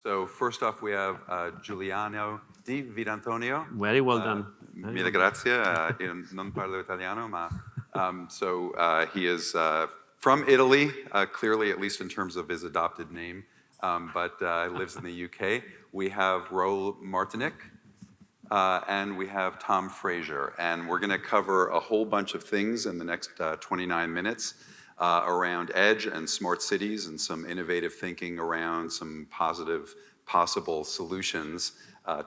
So first off, we have Giuliano di Vitantonio. Very well done. Mille grazie. Io non parlo italiano, ma he is from Italy, clearly, at least in terms of his adopted name, but lives in the UK. We have Raul Martynek, and we have Tom Frazier, and we're going to cover a whole bunch of things in the next 29 minutes. Around edge and smart cities and some innovative thinking around some positive possible solutions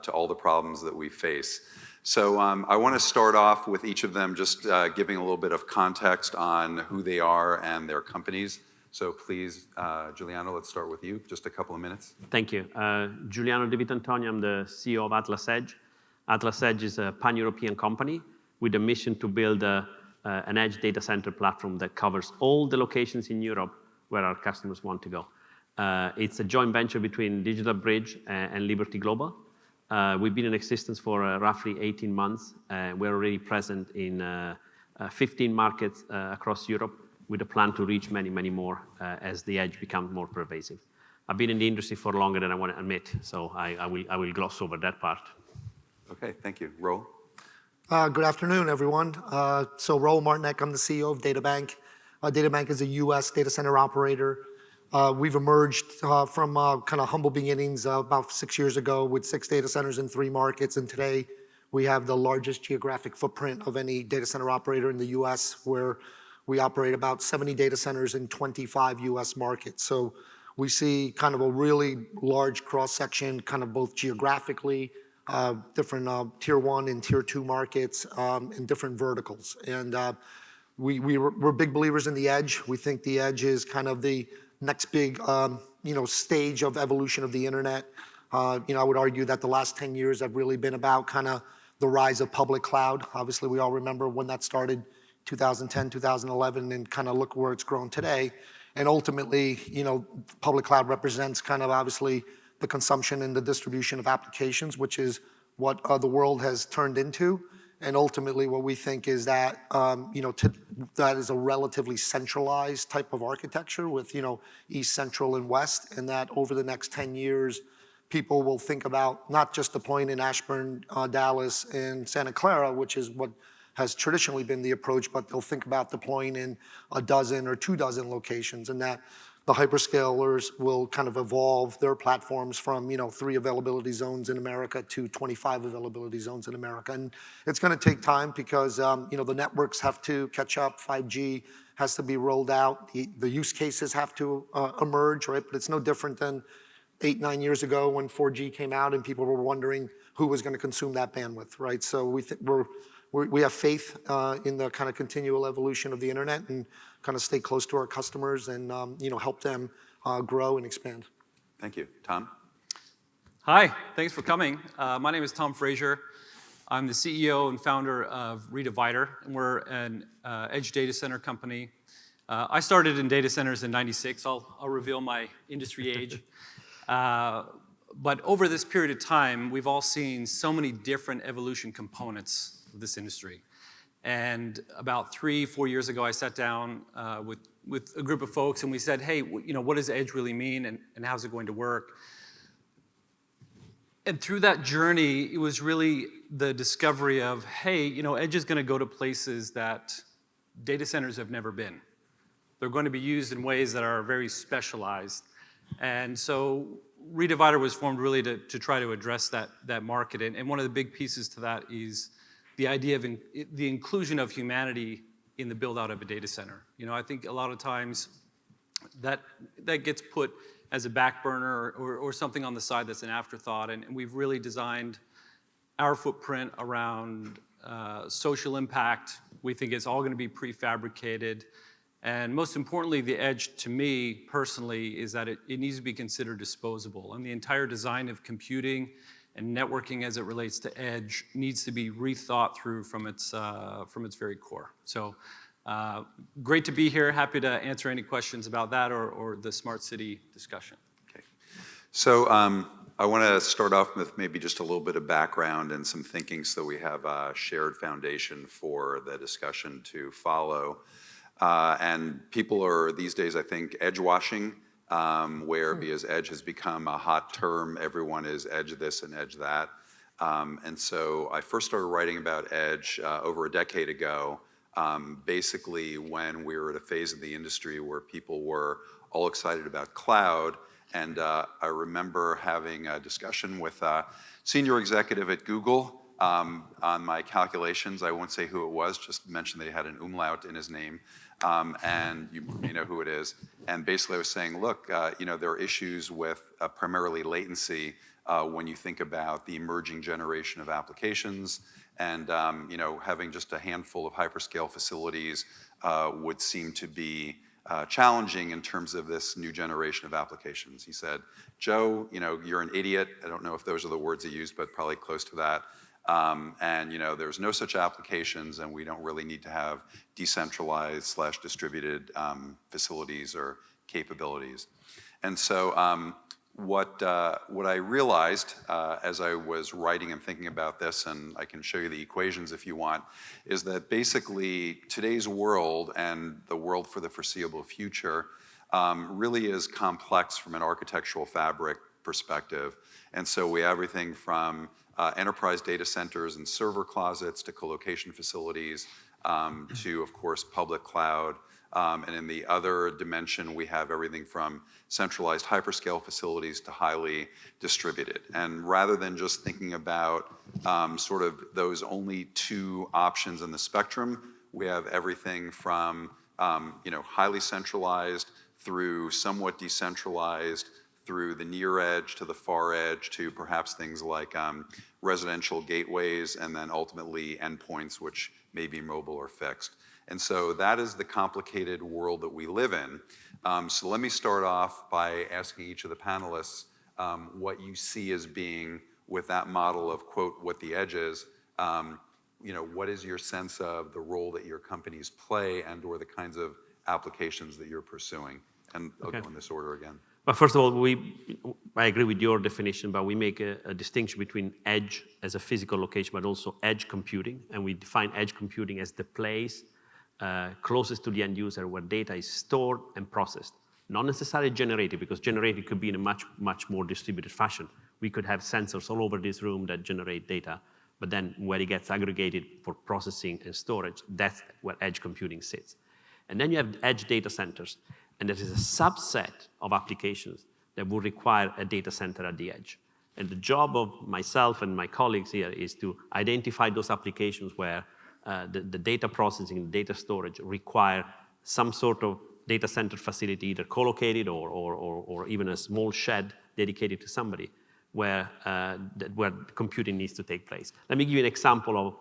to all the problems that we face. So I want to start off with each of them just giving a little bit of context on who they are and their companies. So please, Giuliano, let's start with you. Just a couple of minutes. Thank you. Giuliano di Vitantonio, I'm the CEO of AtlasEdge. AtlasEdge is a pan-European company with a mission to build an edge data center platform that covers all the locations in Europe where our customers want to go. It's a joint venture between Digital Bridge and Liberty Global. We've been in existence for roughly 18 months. We're already present in 15 markets across Europe with a plan to reach many, many more as the edge becomes more pervasive. I've been in the industry for longer than I want to admit, so I will gloss over that part. Okay, thank you. Raul? Good afternoon, everyone. So Raul Martynek, I'm the CEO of Databank. Databank is a US data center operator. We've emerged from kind of humble beginnings about 6 years ago with 6 data centers in 3 markets, and today we have the largest geographic footprint of any data center operator in the US, where we operate about 70 data centers in 25 US markets. So we see kind of a really large cross-section, kind of both geographically, different tier 1 and tier 2 markets, in different verticals. And we're big believers in the edge. We think the edge is kind of the next big stage of evolution of the internet. I would argue that the last 10 years have really been about kind of the rise of public cloud. Obviously, we all remember when that started, 2010, 2011, and kind of look where it's grown today. And ultimately, public cloud represents kind of obviously the consumption and the distribution of applications, which is what the world has turned into. And ultimately, what we think is that that is a relatively centralized type of architecture with East, Central, and West, and that over the next 10 years, people will think about not just deploying in Ashburn, Dallas, and Santa Clara, which is what has traditionally been the approach, but they'll think about deploying in a dozen or 24 locations, and that the hyperscalers will kind of evolve their platforms from 3 availability zones in America to 25 availability zones in America. And it's going to take time because the networks have to catch up. 5G has to be rolled out. The use cases have to emerge, right? But it's no different than 8, 9 years ago when 4G came out and people were wondering who was going to consume that bandwidth, right? So we have faith in the kind of continual evolution of the internet and kind of stay close to our customers and help them grow and expand. Thank you. Tom? Hi, thanks for coming. My name is Tom Frazier. I'm the CEO and founder of Redivider, and we're an edge data center company. I started in data centers in '96. I'll reveal my industry age. But over this period of time, we've all seen so many different evolution components of this industry. And about 3-4 years ago, I sat down with a group of folks and we said, hey, what does edge really mean and how's it going to work? And through that journey, it was really the discovery of, hey, edge is going to go to places that data centers have never been. They're going to be used in ways that are very specialized. And so Redivider was formed really to try to address that market. And one of the big pieces to that is the idea of the inclusion of humanity in the build out of a data center. I think a lot of times that gets put as a back burner or something on the side that's an afterthought. And we've really designed our footprint around social impact. We think it's all going to be prefabricated. And most importantly, the edge to me personally is that it needs to be considered disposable. And the entire design of computing and networking as it relates to edge needs to be rethought through from its very core. So great to be here. Happy to answer any questions about that or the smart city discussion. Okay. So I want to start off with maybe just a little bit of background and some thinking so we have a shared foundation for the discussion to follow. And people are these days, I think, edge washing where because edge has become a hot term, everyone is edge this and edge that. And so I first started writing about edge over a decade ago, basically when we were at a phase of the industry where people were all excited about cloud. And I remember having a discussion with a senior executive at Google on my calculations. I won't say who it was, just mention they had an umlaut in his name. And you may know who it is. And basically I was saying, look, there are issues with primarily latency when you think about the emerging generation of applications. And having just a handful of hyperscale facilities would seem to be challenging in terms of this new generation of applications. He said, Joe, you're an idiot. I don't know if those are the words he used, but probably close to that. And there's no such applications, and we don't really need to have decentralized / distributed facilities or capabilities. And so what I realized as I was writing and thinking about this, and I can show you the equations if you want, is that basically today's world and the world for the foreseeable future really is complex from an architectural fabric perspective. And so we have everything from enterprise data centers and server closets to colocation facilities to, of course, public cloud. And in the other dimension, we have everything from centralized hyperscale facilities to highly distributed. And rather than just thinking about sort of those only two options in the spectrum, we have everything from highly centralized through somewhat decentralized, through the near edge to the far edge to perhaps things like residential gateways, and then ultimately endpoints, which may be mobile or fixed. And so that is the complicated world that we live in. So let me start off by asking each of the panelists what you see as being, with that model of, quote, what the edge is, what is your sense of the role that your companies play and or the kinds of applications that you're pursuing? And I'll go in this order again. But first of all, I agree with your definition, but we make a distinction between edge as a physical location, but also edge computing. And we define edge computing as the place closest to the end user where data is stored and processed. Not necessarily generated, because generated could be in a much, much more distributed fashion. We could have sensors all over this room that generate data, but then where it gets aggregated for processing and storage, that's where edge computing sits. And then you have edge data centers. And there is a subset of applications that will require a data center at the edge. And the job of myself and my colleagues here is to identify those applications where the data processing and data storage require some sort of data center facility, either co-located or even a small shed dedicated to somebody where computing needs to take place. Let me give you an example of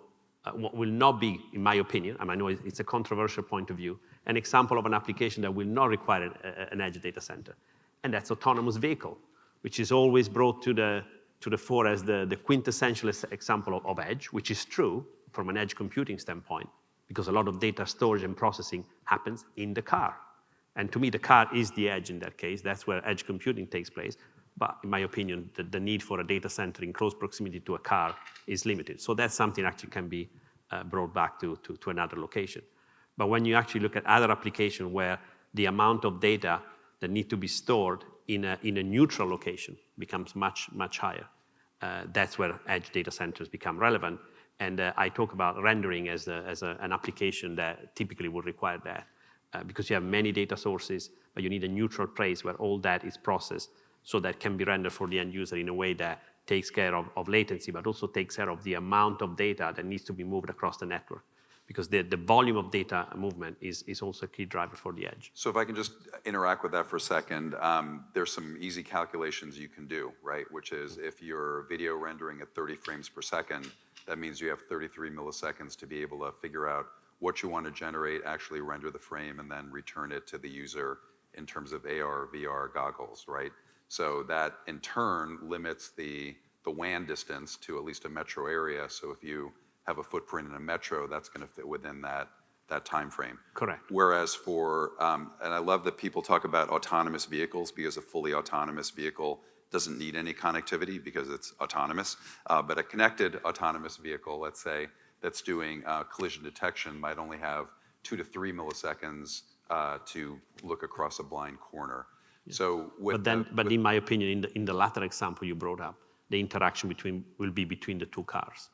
what will not be, in my opinion, and I know it's a controversial point of view, an example of an application that will not require an edge data center. And that's autonomous vehicle, which is always brought to the fore as the quintessential example of edge, which is true from an edge computing standpoint, because a lot of data storage and processing happens in the car. And to me, the car is the edge in that case. That's where edge computing takes place. But in my opinion, the need for a data center in close proximity to a car is limited. So that's something actually can be brought back to another location. But when you actually look at other applications where the amount of data that need to be stored in a neutral location becomes much, much higher, that's where edge data centers become relevant. And I talk about rendering as an application that typically would require that because you have many data sources, but you need a neutral place where all that is processed so that can be rendered for the end user in a way that takes care of latency, but also takes care of the amount of data that needs to be moved across the network. Because the volume of data movement is also a key driver for the edge. So if I can just interact with that for a second, there's some easy calculations you can do, right? Which is if you're video rendering at 30 frames per second, that means you have 33 milliseconds to be able to figure out what you want to generate, actually render the frame, and then return it to the user in terms of AR, VR goggles, right? So that in turn limits the WAN distance to at least a metro area. So if you have a footprint in a metro, that's going to fit within that time frame. Correct. Whereas for, and I love that people talk about autonomous vehicles because a fully autonomous vehicle doesn't need any connectivity because it's autonomous. But a connected autonomous vehicle, let's say, that's doing collision detection might only have 2 to 3 milliseconds to look across a blind corner. So with But in my opinion, in the latter example you brought up, the interaction will be between the two cars.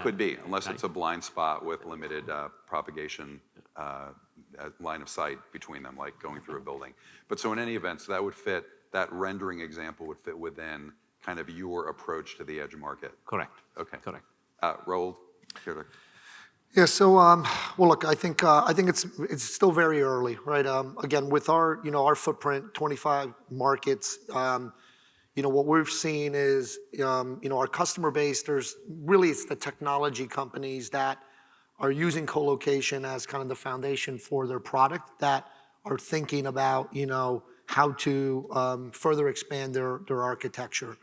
Could be, unless it's a blind spot with limited propagation line of sight between them, like going through a building. But so in any event, so that would fit, that rendering example would fit within kind of your approach to the edge market. Correct. Okay. Correct. Raul, here to... Yeah. So, well, look, I think it's still very early, right? Again, with our our footprint, 25 markets. What we've seen is, our customer base, it's the technology companies that are using co-location as kind of the foundation for their product that are thinking about, how to further expand their architecture.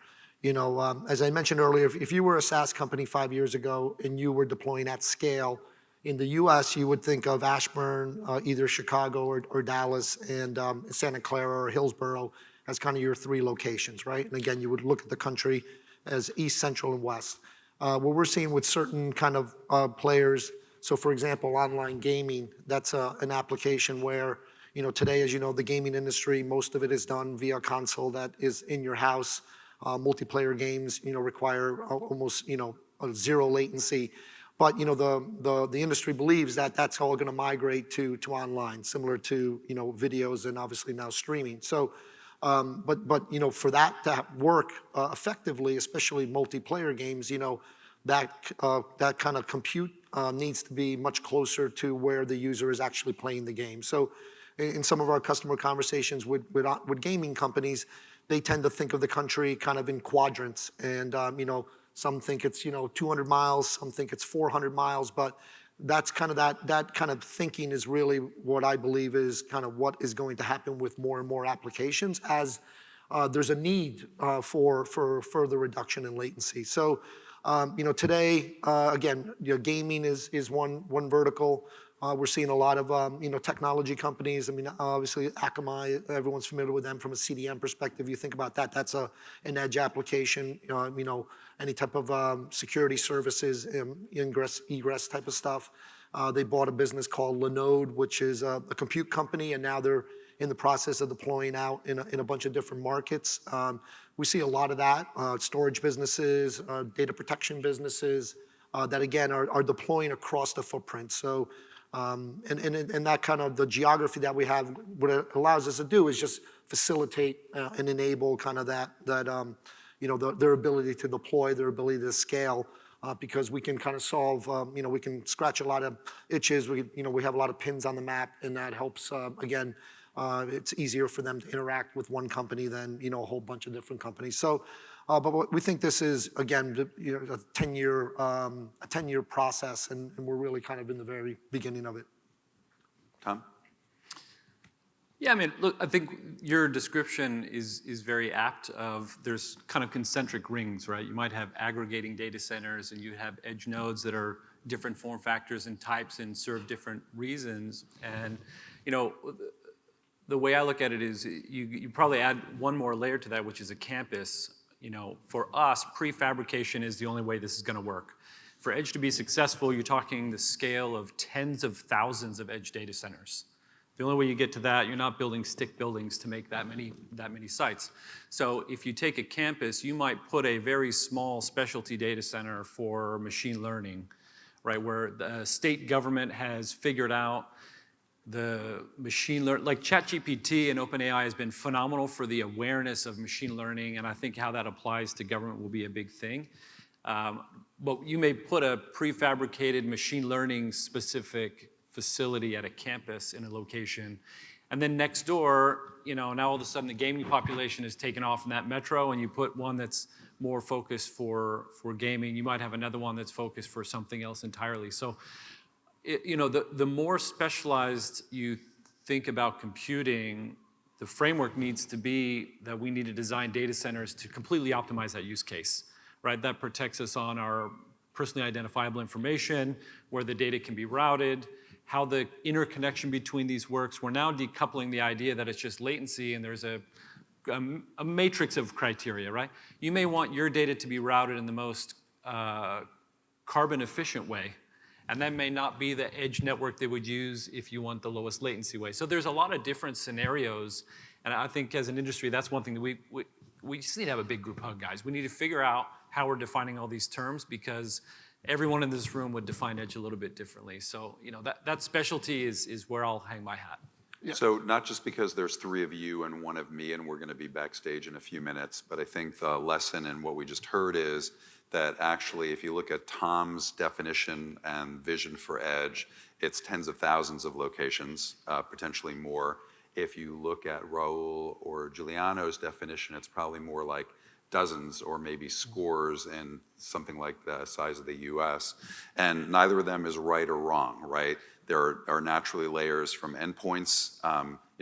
As I mentioned earlier, if you were a SaaS company 5 years ago and you were deploying at scale in the US, you would think of Ashburn, either Chicago or Dallas, and Santa Clara or Hillsborough as kind of your 3 locations, right? And again, you would look at the country as East, Central, and West. What we're seeing with certain kind of players, so for example, online gaming, that's an application where, today, as you know, the gaming industry, most of it is done via console that is in your house. Multiplayer games, require almost, zero latency. But, the industry believes that that's all gonna migrate to online, similar to, videos and obviously now streaming. So, but for that to work effectively, especially multiplayer games, that kind of compute needs to be much closer to where the user is actually playing the game. So in some of our customer conversations with gaming companies, they tend to think of the country kind of in quadrants. And, some think it's, 200 miles, some think it's 400 miles, but that's kind of that kind of thinking is really what I believe is kind of what is going to happen with more and more applications as there's a need for further reduction in latency. So, today, again, gaming is one vertical. We're seeing a lot of, technology companies. I mean, obviously, Akamai, everyone's familiar with them from a CDN perspective. You think about that, that's an edge application, any type of security services, ingress, egress type of stuff. They bought a business called Linode, which is a compute company, and now they're in the process of deploying out in a bunch of different markets. We see a lot of that, storage businesses, data protection businesses, that again are deploying across the footprint. So, and that kind of the geography that we have, what it allows us to do is just facilitate and enable kind of that their ability to deploy, their ability to scale, because we can kind of solve, we can scratch a lot of itches. We have a lot of pins on the map, and that helps. Again, it's easier for them to interact with one company than a whole bunch of different companies. So, but we think this is again, a 10-year process, and we're really kind of in the very beginning of it. Tom? Yeah, I mean, look, I think your description is very apt of there's kind of concentric rings, right? You might have aggregating data centers and you have edge nodes that are different form factors and types and serve different reasons. And, the way I look at it is you probably add one more layer to that, which is a campus. For us, prefabrication is the only way this is gonna work. For edge to be successful, you're talking the scale of tens of thousands of edge data centers. The only way you get to that, you're not building stick buildings to make that many sites. So if you take a campus, you might put a very small specialty data center for machine learning, right? Where the state government has figured out the machine learning, like ChatGPT and OpenAI has been phenomenal for the awareness of machine learning, and I think how that applies to government will be a big thing. But you may put a prefabricated machine learning specific facility at a campus in a location. And then next door, now all of a sudden the gaming population is taken off in that metro, and you put one that's more focused for gaming. You might have another one that's focused for something else entirely. So, the more specialized you think about computing, the framework needs to be that we need to design data centers to completely optimize that use case, right? That protects us on our personally identifiable information, where the data can be routed, how the interconnection between these works. We're now decoupling the idea that it's just latency and there's a matrix of criteria, right? You may want your data to be routed in the most carbon efficient way, and that may not be the edge network they would use if you want the lowest latency way. So there's a lot of different scenarios, And I think as an industry, that's one thing that we just need to have a big group hug, guys. We need to figure out how we're defining all these terms, because everyone in this room would define edge a little bit differently. So, that specialty is where I'll hang my hat. Yeah. So not just because there's 3 of you and 1 of me, and we're going to be backstage in a few minutes, but I think the lesson in what we just heard is that actually, if you look at Tom's definition and vision for edge, it's tens of thousands of locations, potentially more. If you look at Raul or Giuliano's definition, it's probably more like dozens or maybe scores in something like the size of the US. And neither of them is right or wrong, right? There are naturally layers from endpoints,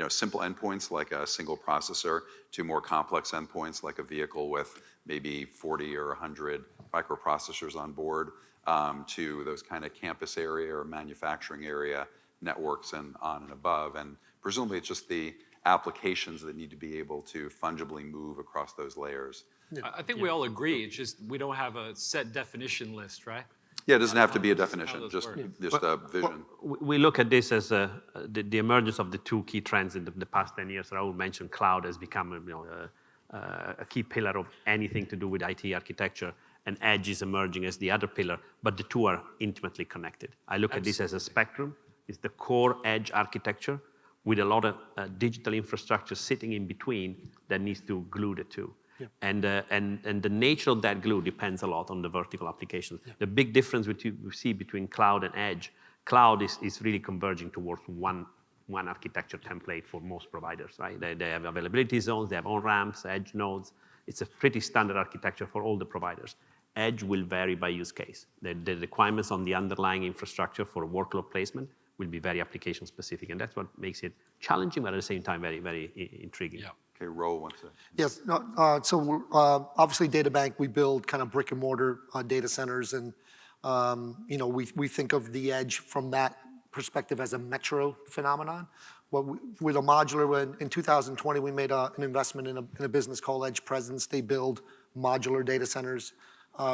simple endpoints like a single processor, to more complex endpoints like a vehicle with maybe 40 or 100 microprocessors on board, to those kind of campus area or manufacturing area networks and on and above. And presumably it's just the applications that need to be able to fungibly move across those layers. I think we all agree. It's just we don't have a set definition list, right? Yeah, it doesn't have to be a definition, those just work. a vision. We look at this as the emergence of the 2 key trends in the past 10 years. Raul mentioned cloud has become a key pillar of anything to do with IT architecture, and edge is emerging as the other pillar, but the 2 are intimately connected. I look at this as a spectrum. It's the core edge architecture with a lot of digital infrastructure sitting in between that needs to glue the 2. Yeah. And the nature of that glue depends a lot on the vertical applications. Yeah. The big difference we see between cloud and edge, cloud is really converging towards one architecture template for most providers, right? They have availability zones, they have on-ramps, edge nodes. It's a pretty standard architecture for all the providers. Edge will vary by use case. The requirements on the underlying infrastructure for workload placement will be very application specific, and that's what makes it challenging, but at the same time very, very intriguing. Yeah. Okay, Raul wants to. Yes. So obviously, Databank, we build kind of brick and mortar data centers, and we think of the edge from that perspective as a metro phenomenon. With a modular, in 2020, we made an investment in a business called Edge Presence. They build modular data centers.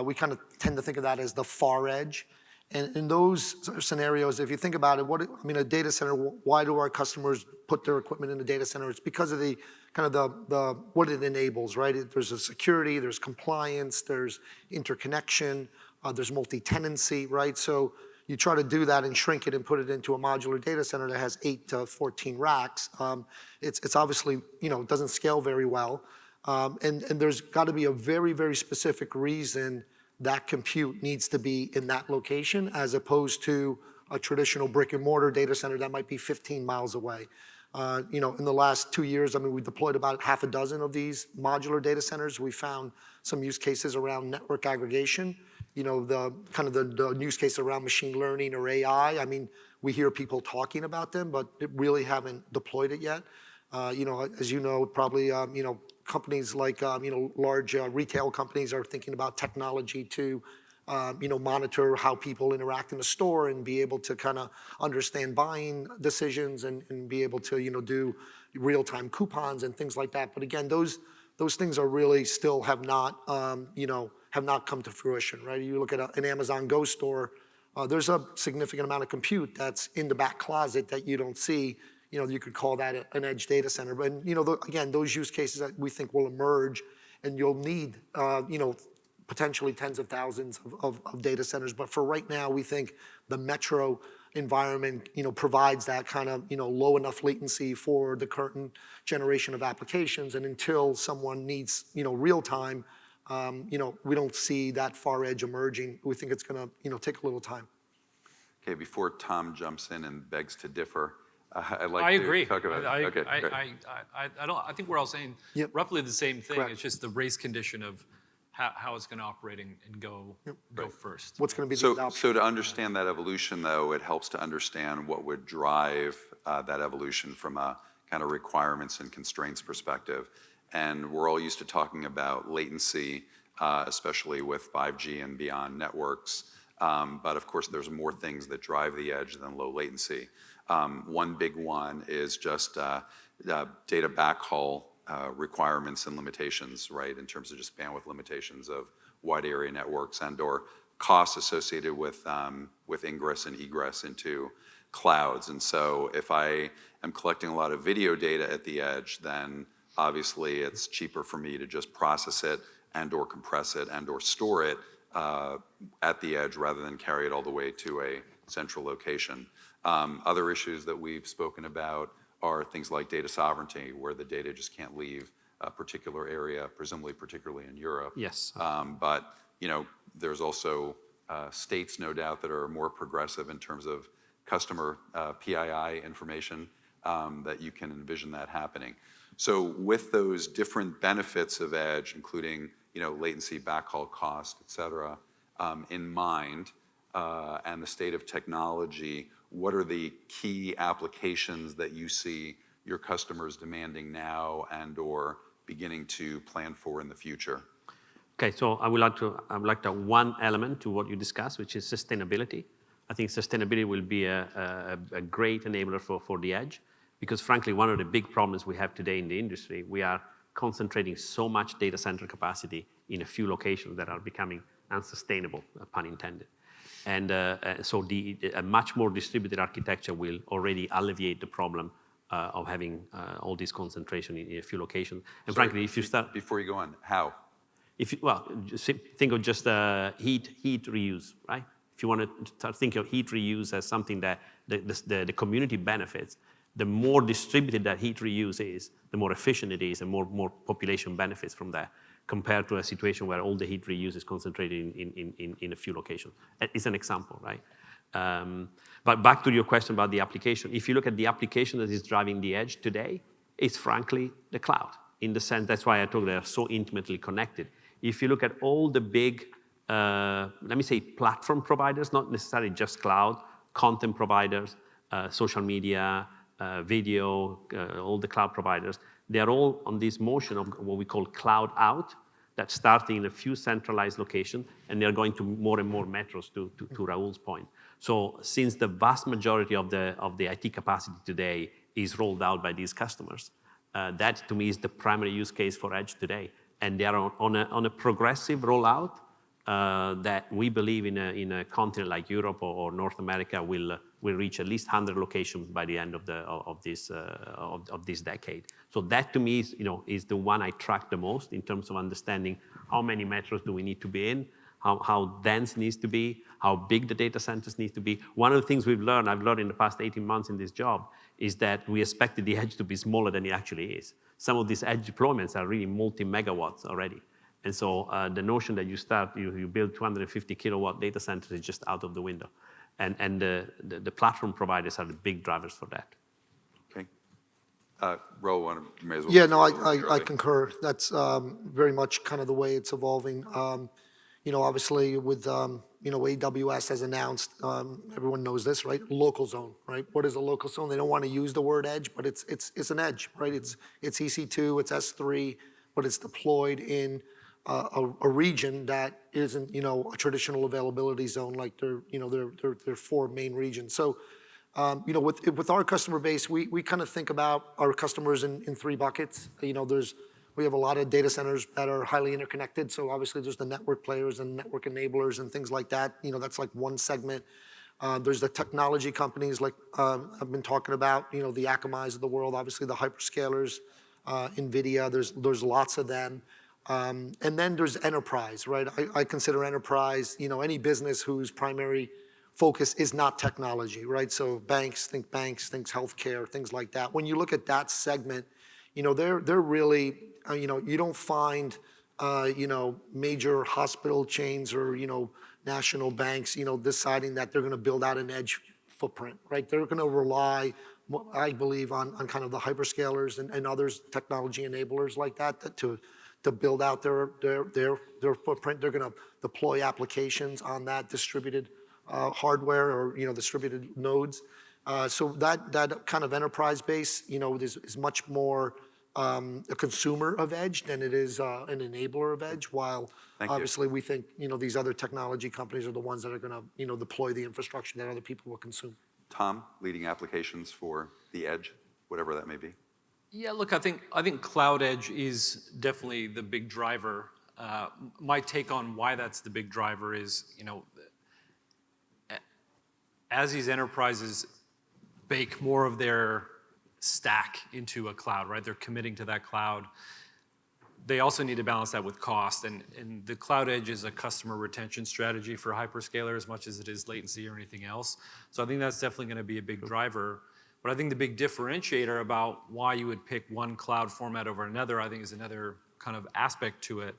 We kind of tend to think of that as the far edge. And in those scenarios, if you think about it, a data center, why do our customers put their equipment in the data center? It's because of the kind of the what it enables, right? There's a security, there's compliance, there's interconnection, there's multi-tenancy, right? So you try to do that and shrink it and put it into a modular data center that has 8 to 14 racks. It's obviously, it doesn't scale very well. And there's got to be a very, very specific reason that compute needs to be in that location, as opposed to a traditional brick and mortar data center that might be 15 miles away. In the last 2 years, we deployed about half a dozen of these modular data centers. We found some use cases around network aggregation, the use case around machine learning or AI. We hear people talking about them, but really haven't deployed it yet. As you know, probably, companies like, large retail companies are thinking about technology to, monitor how people interact in the store and be able to kind of understand buying decisions and be able to, do real-time coupons and things like that. But again, those things are really still have not come to fruition, right? You look at an Amazon Go store, there's a significant amount of compute that's in the back closet that you don't see. You could call that an edge data center. But, again, those use cases that we think will emerge, and you'll need, potentially tens of thousands of data centers. But for right now, we think the metro environment, provides that kind of, low enough latency for the current generation of applications. And until someone needs, real time, we don't see that far edge emerging. We think it's going to, take a little time. Okay, before Tom jumps in and begs to differ, I'd like I to agree. talk about it. Okay, great. I think we're all saying roughly the same thing. Correct. It's just the race condition of how it's going to operate and go first. What's going to be the So adoption? to understand that evolution, though, it helps to understand what would drive that evolution from a kind of requirements and constraints perspective. And we're all used to talking about latency, especially with 5G and beyond networks. But of course, there's more things that drive the edge than low latency. One big one is just data backhaul requirements and limitations, right? In terms of just bandwidth limitations of wide area networks and/or costs associated with ingress and egress into clouds. And so if I am collecting a lot of video data at the edge, then obviously it's cheaper for me to just process it and or compress it and or store it at the edge rather than carry it all the way to a central location. Other issues that we've spoken about are things like data sovereignty, where the data just can't leave a particular area, presumably particularly in Europe. Yes. But there's also states, no doubt, that are more progressive in terms of customer PII information, that you can envision that happening. So with those different benefits of edge, including latency, backhaul cost, et cetera, in mind, and the state of technology, what are the key applications that you see your customers demanding now and or beginning to plan for in the future? Okay, so I would like to add one element to what you discussed, which is sustainability. I think sustainability will be a great enabler for the edge, because frankly, one of the big problems we have today in the industry, we are concentrating so much data center capacity in a few locations that are becoming unsustainable, pun intended. And so a much more distributed architecture will already alleviate the problem of having all this concentration in a few locations. And frankly, if you start... Before you go on, how? Think of just heat reuse, right? If you want to start thinking of heat reuse as something that the community benefits, the more distributed that heat reuse is, the more efficient it is and more population benefits from that, compared to a situation where all the heat reuse is concentrated in a few locations. It's an example, right? But back to your question about the application. If you look at the application that is driving the edge today, it's frankly the cloud. In the sense, that's why I told you they are so intimately connected. If you look at all the big, let me say, platform providers, not necessarily just cloud, content providers, social media, video, all the cloud providers, they are all on this motion of what we call cloud out, that's starting in a few centralized locations, and they're going to more and more metros, to Raul's point. So since the vast majority of the IT capacity today is rolled out by these customers, that to me is the primary use case for edge today. And they are on a progressive rollout that we believe in a continent like Europe or North America will reach at least 100 locations by the end of this decade. So that to me is the one I track the most in terms of understanding how many metros do we need to be in, how dense needs to be, how big the data centers need to be. One of the things I've learned in the past 18 months in this job is that we expected the edge to be smaller than it actually is. Some of these edge deployments are really multi-megawatts already. And so the notion that you build 250 kilowatt data centers is just out of the window. And the platform providers are the big drivers for that. Okay. Raul, you may as well. Yeah, no, I concur. That's very much kind of the way it's evolving. Obviously with, AWS has announced, everyone knows this, right? Local zone, right? What is a local zone? They don't want to use the word edge, but it's an edge, right? It's EC2, it's S3, but it's deployed in a region that isn't, a traditional availability zone like their four main regions. So, with our customer base, we kind of think about our customers in three buckets. We have a lot of data centers that are highly interconnected. So obviously there's the network players and network enablers and things like that. That's like one segment. There's the technology companies like I've been talking about, the Akamai's of the world, obviously the hyperscalers, NVIDIA, there's lots of them. And then there's enterprise, right? I consider enterprise, any business whose primary focus is not technology, right? So banks, think healthcare, things like that. When you look at that segment, they're really, you don't find, major hospital chains or, national banks, deciding that they're going to build out an edge footprint, right? They're going to rely, I believe, on kind of the hyperscalers and others, technology enablers like that to build out their footprint. They're going to deploy applications on that distributed hardware or, distributed nodes. So that kind of enterprise base, is much more a consumer of edge than it is an enabler of edge. While obviously we think these other technology companies are the ones that are going to deploy the infrastructure that other people will consume. Tom, leading applications for the edge, whatever that may be. Yeah, look, I think cloud edge is definitely the big driver. My take on why that's the big driver is, as these enterprises bake more of their stack into a cloud, right? They're committing to that cloud. They also need to balance that with cost, and the cloud edge is a customer retention strategy for hyperscaler as much as it is latency or anything else. So I think that's definitely going to be a big driver. But I think the big differentiator about why you would pick one cloud format over another, I think, is another kind of aspect to it.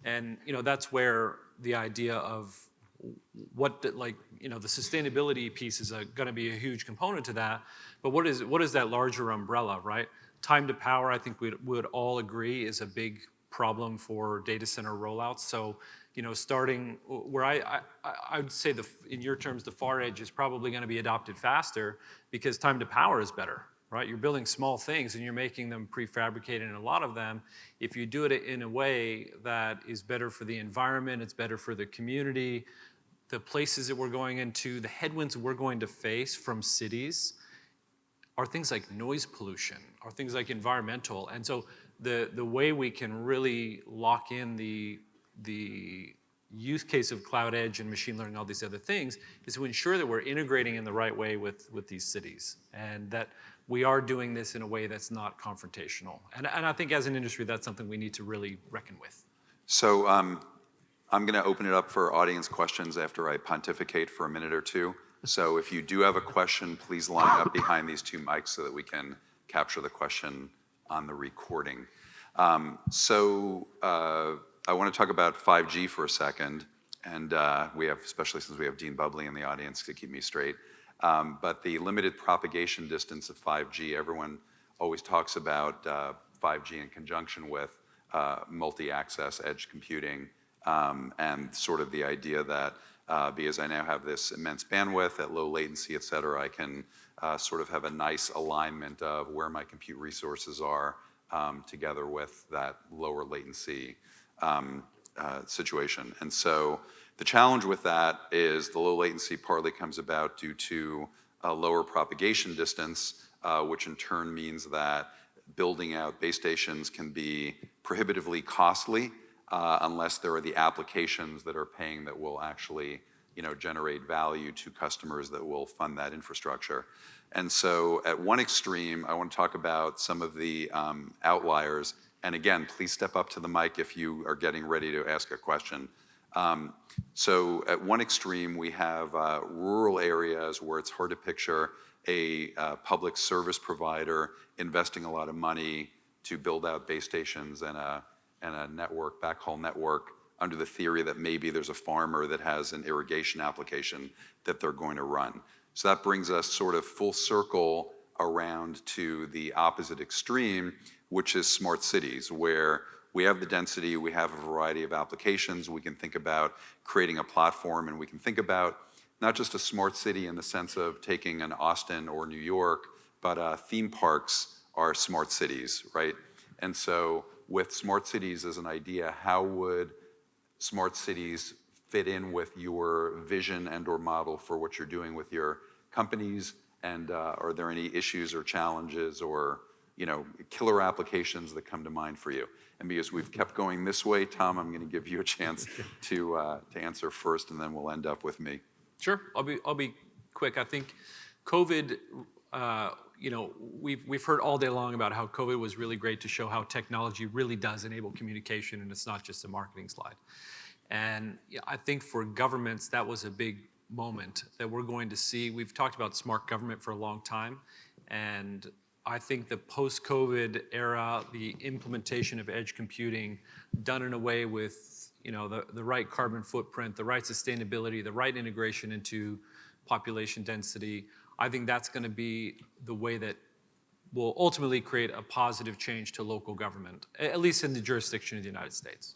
And that's where the idea of the sustainability piece is going to be a huge component to that. But what is that larger umbrella, right? Time to power, I think we would all agree, is a big problem for data center rollouts. So, starting where I would say in your terms, the far edge is probably going to be adopted faster because time to power is better, right? You're building small things and you're making them prefabricated, and a lot of them, if you do it in a way that is better for the environment, it's better for the community, the places that we're going into, the headwinds we're going to face from cities are things like noise pollution, are things like environmental. And so the way we can really lock in the use case of cloud edge and machine learning, all these other things, is to ensure that we're integrating in the right way with these cities, and that we are doing this in a way that's not confrontational. And I think as an industry, that's something we need to really reckon with. So I'm going to open it up for audience questions after I pontificate for a minute or two. So if you do have a question, please line up behind these two mics so that we can capture the question on the recording. I want to talk about 5G for a second, and we have, especially since we have Dean Bubley in the audience to keep me straight. But the limited propagation distance of 5G, everyone always talks about 5G in conjunction with multi-access edge computing, and sort of the idea that because I now have this immense bandwidth at low latency, et cetera, I can sort of have a nice alignment of where my compute resources are together with that lower latency situation. And so the challenge with that is the low latency partly comes about due to a lower propagation distance, which in turn means that building out base stations can be prohibitively costly unless there are the applications that are paying that will actually generate value to customers that will fund that infrastructure. And so at one extreme, I want to talk about some of the outliers. And again, please step up to the mic if you are getting ready to ask a question. So at one extreme, we have rural areas where it's hard to picture a public service provider investing a lot of money to build out base stations and a network, backhaul network, under the theory that maybe there's a farmer that has an irrigation application that they're going to run. So that brings us sort of full circle around to the opposite extreme, which is smart cities, where we have the density, we have a variety of applications, we can think about creating a platform, and we can think about not just a smart city in the sense of taking an Austin or New York, but theme parks are smart cities, right? And so with smart cities as an idea, how would smart cities fit in with your vision and or model for what you're doing with your companies? And are there any issues or challenges or killer applications that come to mind for you? And because we've kept going this way, Tom, I'm going to give you a chance to answer first, and then we'll end up with me. Sure, I'll be quick. I think COVID, we've heard all day long about how COVID was really great to show how technology really does enable communication, and it's not just a marketing slide. And I think for governments, that was a big moment that we're going to see. We've talked about smart government for a long time, and I think the post-COVID era, the implementation of edge computing done in a way with the right carbon footprint, the right sustainability, the right integration into population density, I think that's going to be the way that will ultimately create a positive change to local government, at least in the jurisdiction of the United States.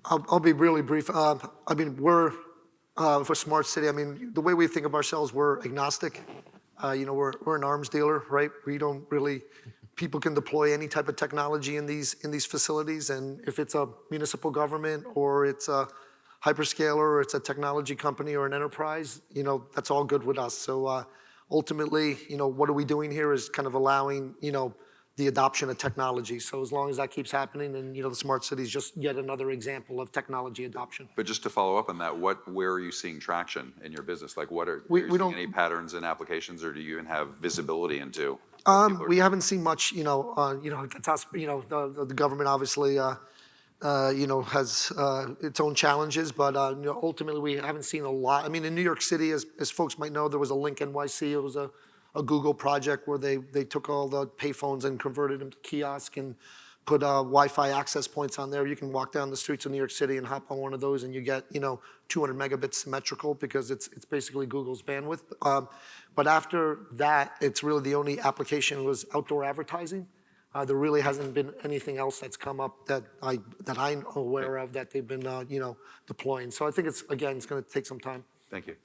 I'll be really brief. We're for smart city. The way we think of ourselves, we're agnostic. We're an arms dealer, right? We don't really. People can deploy any type of technology in these facilities, and if it's a municipal government or it's a hyperscaler or it's a technology company or an enterprise, that's all good with us. So ultimately, what are we doing here is kind of allowing the adoption of technology. So as long as that keeps happening, and the smart city is just yet another example of technology adoption. But just to follow up on that, where are you seeing traction in your business? Like, are We you seeing don't- any patterns and applications, or do you even have visibility into? We haven't seen much, the government obviously, has its own challenges, but ultimately we haven't seen a lot. I mean, in New York City, as folks might know, there was a Link NYC. It was a Google project where they took all the payphones and converted them to kiosk and put Wi-Fi access points on there. You can walk down the streets of New York City and hop on one of those, and you get 200 megabits symmetrical because it's basically Google's bandwidth. But after that, it's really the only application was outdoor advertising. There really hasn't been anything else that's come up that I'm aware of that they've been deploying. So I think it's going to take some time. Thank you.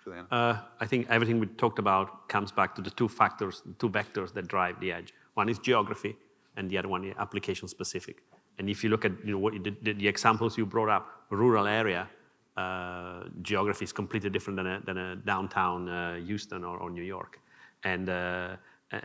Giuliano? I think everything we talked about comes back to the two vectors that drive the edge. One is geography, and the other one is application specific. And if you look at what the examples you brought up, rural area, geography is completely different than a downtown Houston or New York. And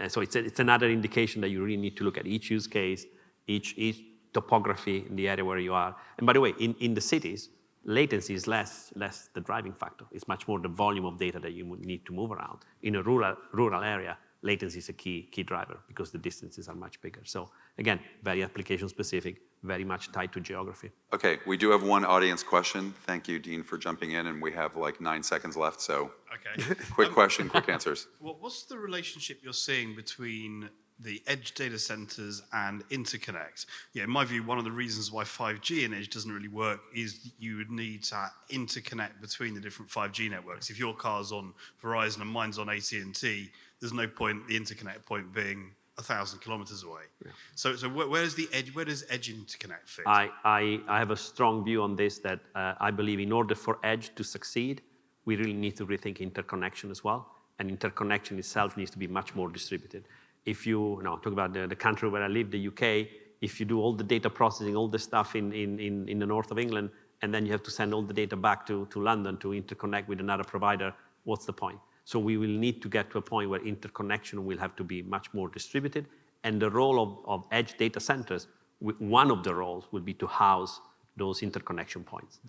so it's another indication that you really need to look at each use case, each topography in the area where you are. And by the way, in the cities, latency is less the driving factor. It's much more the volume of data that you would need to move around. In a rural area, latency is a key driver because the distances are much bigger. So again, very application specific, very much tied to geography. Okay, we do have one audience question. Thank you, Dean, for jumping in, and we have like 9 seconds left, so Okay. quick question, quick answers. What's the relationship you're seeing between the edge data centers and interconnect? Yeah, in my view, one of the reasons why 5G and edge doesn't really work is you would need to interconnect between the different 5G networks. If your car's on Verizon and mine's on AT&T, there's no point the interconnect point being 1,000 kilometers away. Yeah. So where does edge interconnect fit? I have a strong view on this that I believe in order for edge to succeed, we really need to rethink interconnection as well. And interconnection itself needs to be much more distributed. If you talk about the country where I live, the UK, if you do all the data processing, all the stuff in the north of England, and then you have to send all the data back to London to interconnect with another provider, what's the point? So we will need to get to a point where interconnection will have to be much more distributed. And the role of edge data centers, one of the roles will be to house those interconnection points.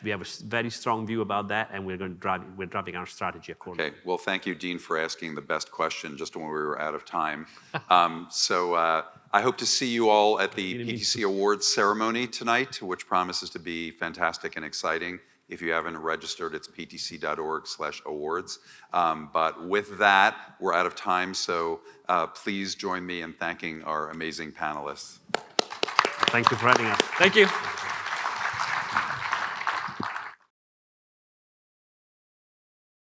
We have a very strong view about that, and we're driving our strategy accordingly. Okay, well, thank you, Dean, for asking the best question just when we were out of time. So I hope to see you all at the PTC Awards ceremony tonight, which promises to be fantastic and exciting. If you haven't registered, it's ptc.org/awards. But with that, we're out of time, so please join me in thanking our amazing panelists. Thank you for having us. Thank you.